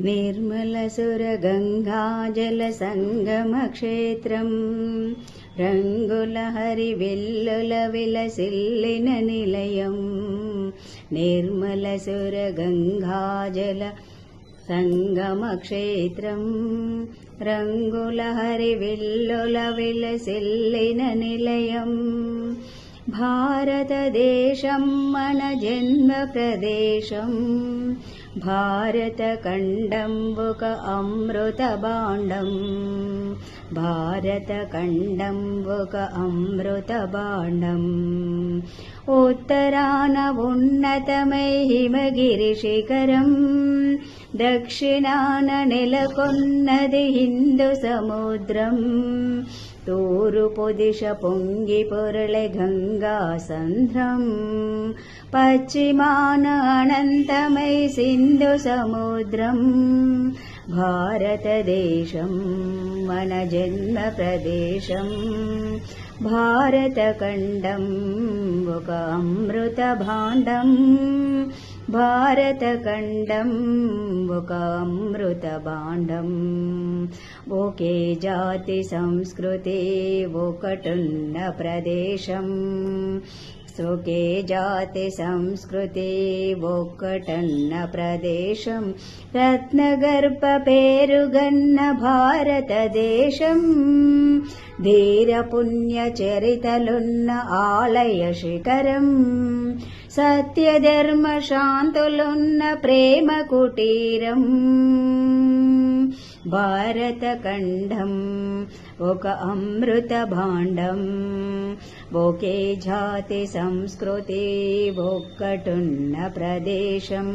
నిర్మలసురగంగాజలసంగమక్షేత్రం రంగుల హరివిల్లుల విలసిల్లిన నిలయం. నిర్మలసురగంగాజల సంగమక్షేత్రం రంగుల హరివిల్లుల విలసిల్లిన నిలయం. భారతదేశం మన జన్మ ప్రదేశం. భారతఖండం ఒక అమృత భాండం. భారతఖండం ఒక అమృత భాండం. ఉత్తరాన ఉన్నతమై హిమగిరి శిఖరం. దక్షిణాన నెలకొన్నది హిందూ సముద్రం. తూర్పు దిశ పొంగి పొరలే గంగా సంద్రం. పశ్చిమాన అనంతమై సింధు సముద్రం. భారతదేశం మన జన్మ ప్రదేశం. భారతఖండం ఒక అమృత భాండం. భారతఖండం ఒక అమృత భాండం. ఒకే జాతి సంస్కృతి ఒకటున్న ప్రదేశం. ఒకే జాతి సంస్కృతి ఒక్కటన్న ప్రదేశం. రత్నగర్భ పేరుగన్న భారతదేశం. ధీర పుణ్య చరితలున్న ఆలయ శిఖరం. సత్యధర్మ శాంతులున్న ప్రేమ కుటీరం. భారతఖండం ఒక అమృత భాండం. ఒకే జాతి సంస్కృతి ఒక్కటున్న ప్రదేశం.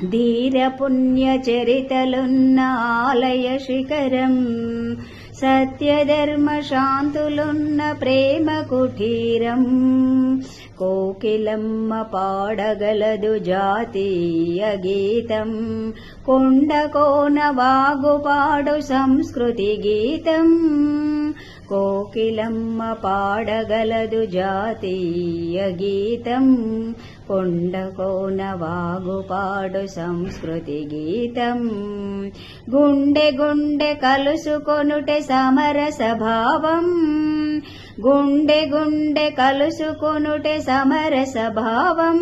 ధీర పుణ్య చరితలున్న ఆలయ శిఖరం. సత్యధర్మ శాంతులున్న ప్రేమ కుటీరం. కోకిలమ్మ పాడగలదు జాతీయ గీతం. కొండ కోన వాగుపాడు సంస్కృతి గీతం. కోకిలమ్మ పాడగలదు జాతీయ గీతం. కొండ కోన వాగుపాడు సంస్కృతి గీతం. గుండె గుండె కలుసుకొనుటే సమరస భావం. గుండె గుండె కలుసుకొనుటే సమరస భావం.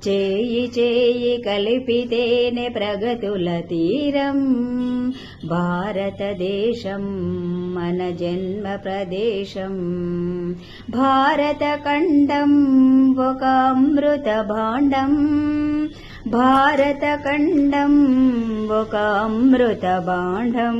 చేయి చేయి కలిపితేనే ప్రగతుల తీరం. భారతదేశం మన జన్మ ప్రదేశం. భారతఖండం ఒక అమృత భాండం. భారతఖండం ఒక అమృత భాండం.